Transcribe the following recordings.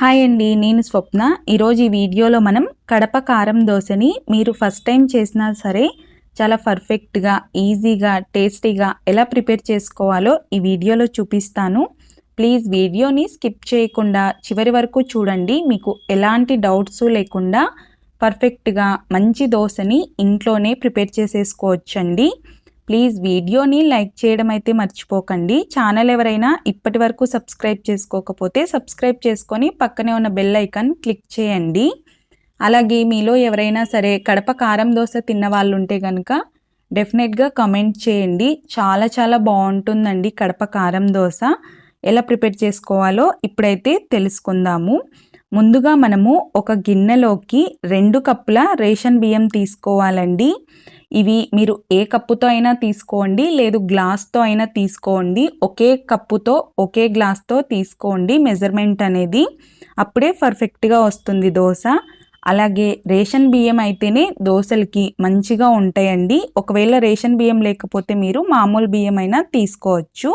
Hi అండి, నేను స్వప్న. ఈరోజు ఈ వీడియోలో మనం కడప కారం దోశని మీరు ఫస్ట్ టైం చేసినా సరే చాలా పర్ఫెక్ట్గా, ఈజీగా, టేస్టీగా ఎలా ప్రిపేర్ చేసుకోవాలో ఈ వీడియోలో చూపిస్తాను. ప్లీజ్ వీడియోని స్కిప్ చేయకుండా చివరి వరకు చూడండి. మీకు ఎలాంటి డౌట్స్ లేకుండా పర్ఫెక్ట్గా మంచి దోశని ఇంట్లోనే ప్రిపేర్ చేసేసుకోవచ్చండి. ప్లీజ్ వీడియోని లైక్ చేయడం అయితే మర్చిపోకండి. ఛానల్ ఎవరైనా ఇప్పటి వరకు సబ్స్క్రైబ్ చేసుకోకపోతే సబ్స్క్రైబ్ చేసుకొని పక్కనే ఉన్న బెల్ ఐకాన్ క్లిక్ చేయండి. అలాగే మీలో ఎవరైనా సరే కడప కారం దోశ తిన్న వాళ్ళు ఉంటే కనుక డెఫినెట్గా కమెంట్ చేయండి. చాలా చాలా బాగుంటుందండి కడప కారం దోశ. ఎలా ప్రిపేర్ చేసుకోవాలో ఇప్పుడైతే తెలుసుకుందాము. ముందుగా మనము ఒక గిన్నెలోకి 2 కప్పుల రేషన్ బియ్యం తీసుకోవాలండి. ఇవి మీరు ఏ కప్పుతో అయినా తీసుకోండి, లేదు గ్లాస్తో అయినా తీసుకోండి. ఒకే కప్పుతో ఒకే గ్లాస్తో తీసుకోండి మెజర్మెంట్ అనేది. అప్పుడే పర్ఫెక్ట్గా వస్తుంది దోశ. అలాగే రేషన్ బియ్యం అయితేనే దోశలకి మంచిగా ఉంటాయండి. ఒకవేళ రేషన్ బియ్యం లేకపోతే మీరు మామూలు బియ్యం అయినా తీసుకోవచ్చు.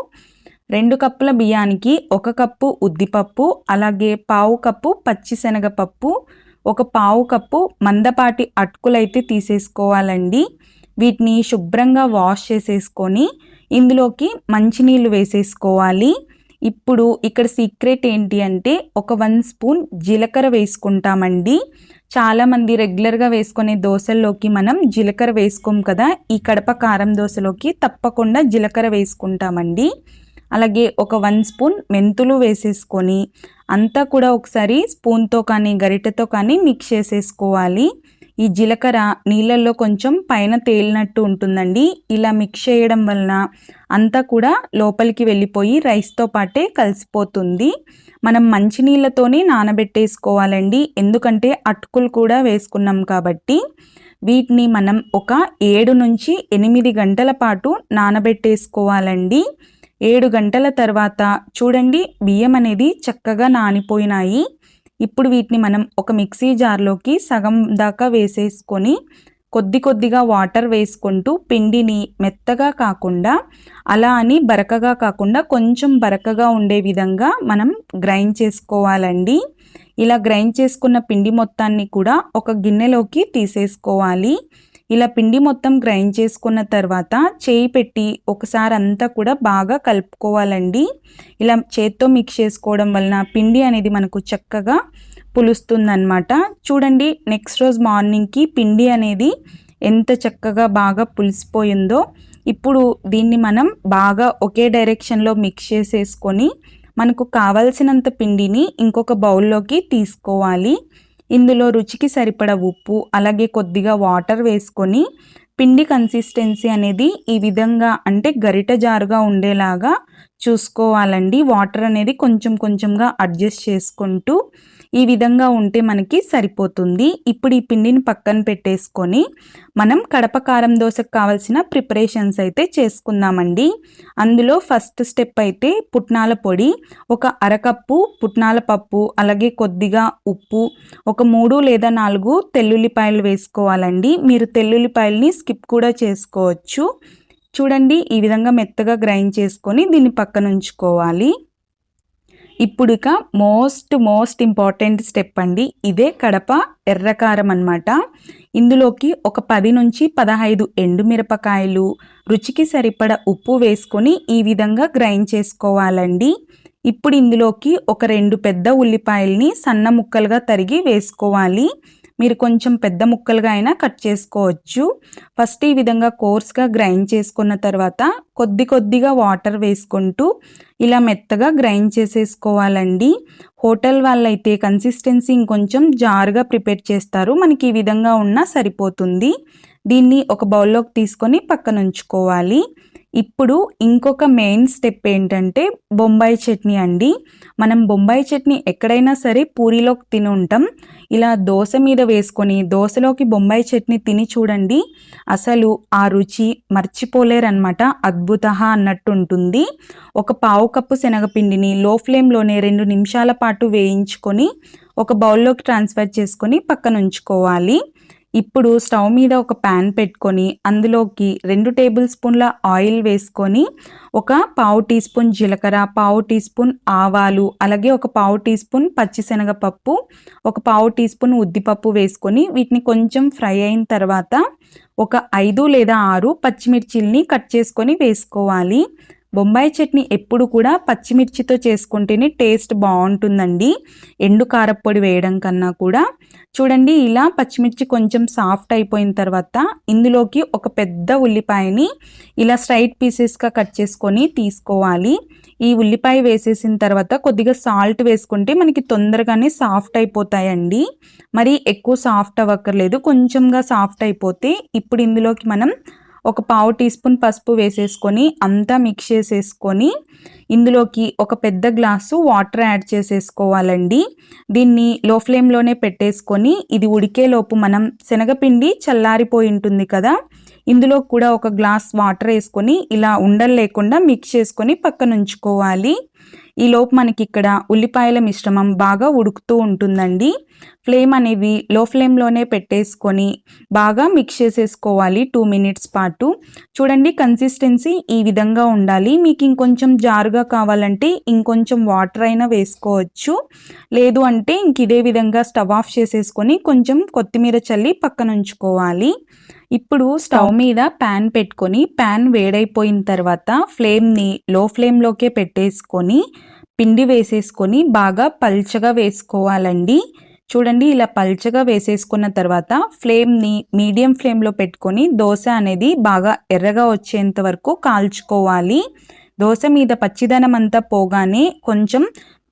2 కప్పుల బియ్యానికి 1 కప్పు ఉద్దిపప్పు, అలాగే పావు కప్పు పచ్చిశనగపప్పు, ఒక పావు కప్పు మందపాటి అటుకులైతే తీసేసుకోవాలండి. వీటిని శుభ్రంగా వాష్ చేసేసుకొని ఇందులోకి మంచినీళ్ళు వేసేసుకోవాలి. ఇప్పుడు ఇక్కడ సీక్రెట్ ఏంటి అంటే ఒక 1 స్పూన్ జీలకర్ర వేసుకుంటామండి. చాలామంది రెగ్యులర్గా వేసుకునే దోశల్లోకి మనం జీలకర్ర వేసుకోం కదా, ఈ కడప కారం దోశలోకి తప్పకుండా జీలకర్ర వేసుకుంటామండి. అలాగే ఒక 1 స్పూన్ మెంతులు వేసేసుకొని అంతా కూడా ఒకసారి స్పూన్తో కానీ గరిటెతో కానీ మిక్స్ చేసేసుకోవాలి. ఈ జీలకర్ర నీళ్ళల్లో కొంచెం పైన తేలినట్టు ఉంటుందండి. ఇలా మిక్స్ చేయడం వలన అంతా కూడా లోపలికి వెళ్ళిపోయి రైస్తో పాటే కలిసిపోతుంది. మనం మంచినీళ్ళతోనే నానబెట్టేసుకోవాలండి, ఎందుకంటే అటుకులు కూడా వేసుకున్నాం కాబట్టి. వీటిని మనం ఒక 7 నుంచి 8 గంటల పాటు నానబెట్టేసుకోవాలండి. 7 గంటల తర్వాత చూడండి బియ్యం అనేది చక్కగా నానిపోయినాయి. ఇప్పుడు వీటిని మనం ఒక మిక్సీ జార్లోకి సగం దాకా వేసేసుకొని కొద్ది కొద్దిగా వాటర్ వేసుకుంటూ పిండిని మెత్తగా కాకుండా అలా అని బరకగా కాకుండా కొంచెం బరకగా ఉండే విధంగా మనం గ్రైండ్ చేసుకోవాలండి. ఇలా గ్రైండ్ చేసుకున్న పిండి మొత్తాన్ని కూడా ఒక గిన్నెలోకి తీసేసుకోవాలి. ఇలా పిండి మొత్తం గ్రైండ్ చేసుకున్న తర్వాత చేయి పెట్టి ఒకసారి అంతా కూడా బాగా కలుపుకోవాలండి. ఇలా చేత్తో మిక్స్ చేసుకోవడం వలన పిండి అనేది మనకు చక్కగా పులుస్తుందన్నమాట. చూడండి నెక్స్ట్ రోజు మార్నింగ్కి పిండి అనేది ఎంత చక్కగా బాగా పులిసిపోయిందో. ఇప్పుడు దీన్ని మనం బాగా ఒకే డైరెక్షన్లో మిక్స్ చేసేసుకొని మనకు కావలసినంత పిండిని ఇంకొక బౌల్లోకి తీసుకోవాలి. ఇందులో రుచికి సరిపడ ఉప్పు, అలాగే కొద్దిగా వాటర్ వేసుకొని పిండి కన్సిస్టెన్సీ అనేది ఈ విధంగా అంటే గరిట జారుగా ఉండేలాగా చూసుకోవాలండి. వాటర్ అనేది కొంచెం కొంచెంగా అడ్జస్ట్ చేసుకుంటూ ఈ విధంగా ఉంటే మనకి సరిపోతుంది. ఇప్పుడు ఈ పిండిని పక్కన పెట్టేసుకొని మనం కడప కారం దోశకు కావాల్సిన ప్రిపరేషన్స్ అయితే చేసుకుందామండి. అందులో ఫస్ట్ స్టెప్ అయితే పుట్నాల పొడి, ఒక అరకప్పు పుట్నాల పప్పు, అలాగే కొద్దిగా ఉప్పు, ఒక 3 లేదా 4 తెల్లుల్లిపాయలు వేసుకోవాలండి. మీరు తెల్లుల్లిపాయలని స్కిప్ కూడా చేసుకోవచ్చు. చూడండి ఈ విధంగా మెత్తగా గ్రైండ్ చేసుకొని దీన్ని పక్కన ఉంచుకోవాలి. ఇప్పుడు ఇక మోస్ట్ ఇంపార్టెంట్ స్టెప్ అండి. ఇదే కడప ఎర్రకారం అన్నమాట. ఇందులోకి ఒక 10 నుంచి 15 ఎండుమిరపకాయలు, రుచికి సరిపడ ఉప్పు వేసుకొని ఈ విధంగా గ్రైండ్ చేసుకోవాలండి. ఇప్పుడు ఇందులోకి ఒక 2 పెద్ద ఉల్లిపాయల్ని సన్న ముక్కలుగా తరిగి వేసుకోవాలి. మీరు కొంచెం పెద్ద ముక్కలుగా అయినా కట్ చేసుకోవచ్చు. ఫస్ట్ ఈ విధంగా కోర్స్గా గ్రైండ్ చేసుకున్న తర్వాత కొద్ది కొద్దిగా వాటర్ వేసుకుంటూ ఇలా మెత్తగా గ్రైండ్ చేసేసుకోవాలండి. హోటల్ వాళ్ళైతే కన్సిస్టెన్సీ ఇంకొంచెం జారుగా ప్రిపేర్ చేస్తారు. మనకి ఈ విధంగా ఉన్నా సరిపోతుంది. దీన్ని ఒక బౌల్లోకి తీసుకొని పక్కన ఉంచుకోవాలి. ఇప్పుడు ఇంకొక మెయిన్ స్టెప్ ఏంటంటే బొంబాయి చట్నీ అండి. మనం బొంబాయి చట్నీ ఎక్కడైనా సరే పూరీలోకి తిని ఉంటాం. ఇలా దోశ మీద వేసుకొని దోశలోకి బొంబాయి చట్నీ తిని చూడండి, అసలు ఆ రుచి మర్చిపోలేరనమాట. అద్భుతః అన్నట్టు ఉంటుంది. ఒక పావు కప్పు శనగపిండిని లో ఫ్లేమ్లోనే 2 నిమిషాల పాటు వేయించుకొని ఒక బౌల్లోకి ట్రాన్స్ఫర్ చేసుకొని పక్కన ఉంచుకోవాలి. ఇప్పుడు స్టవ్ మీద ఒక ప్యాన్ పెట్టుకొని అందులోకి 2 టేబుల్ స్పూన్ల ఆయిల్ వేసుకొని ఒక పావు టీ స్పూన్ జీలకర్ర, పావు టీ స్పూన్ ఆవాలు, అలాగే ఒక పావు టీ స్పూన్ పచ్చిశనగపప్పు, ఒక పావు టీ స్పూన్ ఉద్దిపప్పు వేసుకొని వీటిని కొంచెం ఫ్రై అయిన తర్వాత ఒక 5 లేదా 6 పచ్చిమిర్చిల్ని కట్ చేసుకొని వేసుకోవాలి. బొంబాయి చట్నీ ఎప్పుడు కూడా పచ్చిమిర్చితో చేసుకుంటేనే టేస్ట్ బాగుంటుందండి, ఎండు కారప్పొడి వేయడం కన్నా కూడా. చూడండి, ఇలా పచ్చిమిర్చి కొంచెం సాఫ్ట్ అయిపోయిన తర్వాత ఇందులోకి ఒక పెద్ద ఉల్లిపాయని ఇలా స్ట్రైట్ పీసెస్గా కట్ చేసుకొని తీసుకోవాలి. ఈ ఉల్లిపాయ వేసేసిన తర్వాత కొద్దిగా సాల్ట్ వేసుకుంటే మనకి తొందరగానే సాఫ్ట్ అయిపోతాయండి. మరి ఎక్కువ సాఫ్ట్ అవ్వక్కర్లేదు, కొంచెంగా సాఫ్ట్ అయిపోతే ఇప్పుడు ఇందులోకి మనం ఒక పావు టీ స్పూన్ పసుపు వేసేసుకొని అంతా మిక్స్ చేసేసుకొని ఇందులోకి ఒక పెద్ద గ్లాసు వాటర్ యాడ్ చేసేసుకోవాలండి. దీన్ని లో ఫ్లేమ్లోనే పెట్టేసుకొని ఇది ఉడికేలోపు మనం శనగపిండి చల్లారిపోయి ఉంటుంది కదా, ఇందులో కూడా ఒక గ్లాస్ వాటర్ వేసుకొని ఇలా ఉండలు లేకుండా మిక్స్ చేసుకొని పక్కన ఉంచుకోవాలి. ఈలోపు మనకి ఇక్కడ ఉల్లిపాయల మిశ్రమం బాగా ఉడుకుతూ ఉంటుందండి. ఫ్లేమ్ అనేవి లో ఫ్లేమ్లోనే పెట్టేసుకొని బాగా మిక్స్ చేసేసుకోవాలి 2 మినిట్స్ పాటు. చూడండి, కన్సిస్టెన్సీ ఈ విధంగా ఉండాలి. మీకు ఇంకొంచెం జారుగా కావాలంటే ఇంకొంచెం వాటర్ అయినా వేసుకోవచ్చు, లేదు అంటే ఇంక ఇదే విధంగా స్టవ్ ఆఫ్ చేసేసుకొని కొంచెం కొత్తిమీర చల్లి పక్కన ఉంచుకోవాలి. ఇప్పుడు స్టవ్ మీద ప్యాన్ పెట్టుకొని ప్యాన్ వేడైపోయిన తర్వాత ఫ్లేమ్ని లో ఫ్లేమ్లోకే పెట్టేసుకొని పిండి వేసేసుకొని బాగా పల్చగా వేసుకోవాలండి. చూడండి, ఇలా పల్చగా వేసేసుకున్న తర్వాత ఫ్లేమ్ని మీడియం ఫ్లేమ్లో పెట్టుకొని దోశ అనేది బాగా ఎర్రగా వచ్చేంత వరకు కాల్చుకోవాలి. దోశ మీద పచ్చిదనం అంతా పోగానే కొంచెం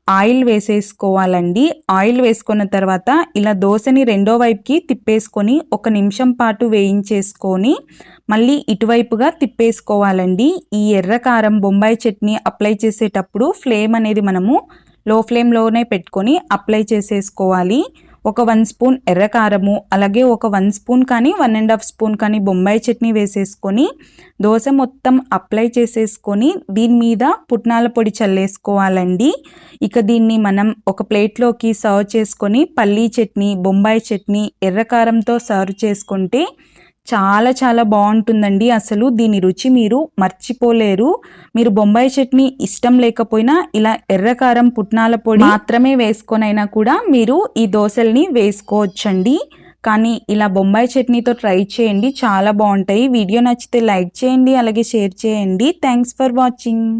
ఆయిల్ వేసేసుకోవాలండి. ఆయిల్ వేసుకున్న తర్వాత ఇలా దోశని రెండో వైపుకి తిప్పేసుకొని 1 నిమిషం పాటు వేయించేసుకొని మళ్ళీ ఇటువైపుగా తిప్పేసుకోవాలండి. ఈ ఎర్ర కారం బొంబాయి చట్నీ అప్లై చేసేటప్పుడు ఫ్లేమ్ అనేది మనము లో ఫ్లేమ్లోనే పెట్టుకొని అప్లై చేసేసుకోవాలి. ఒక 1 స్పూన్ ఎర్రకారము, అలాగే ఒక 1 స్పూన్ కానీ 1.5 స్పూన్ కానీ బొంబాయి చట్నీ వేసేసుకొని దోశ మొత్తం అప్లై చేసేసుకొని దీని మీద పుట్నాల పొడి చల్లేసుకోవాలండి. ఇక దీన్ని మనం ఒక ప్లేట్లోకి సర్వ్ చేసుకొని పల్లీ చట్నీ, బొంబాయి చట్నీ, ఎర్రకారంతో సర్వ్ చేసుకుంటే చాలా చాలా బాగుంటుందండి. అసలు దీని రుచి మీరు మర్చిపోలేరు. మీరు బొంబాయి చట్నీ ఇష్టం లేకపోయినా ఇలా ఎర్రకారం పుట్నాల పొడి మాత్రమే వేసుకొనైనా కూడా మీరు ఈ దోశల్ని వేసుకోవచ్చండి. కానీ ఇలా బొంబాయి చట్నీతో ట్రై చేయండి, చాలా బాగుంటాయి. వీడియో నచ్చితే లైక్ చేయండి, అలాగే షేర్ చేయండి. Thanks for watching.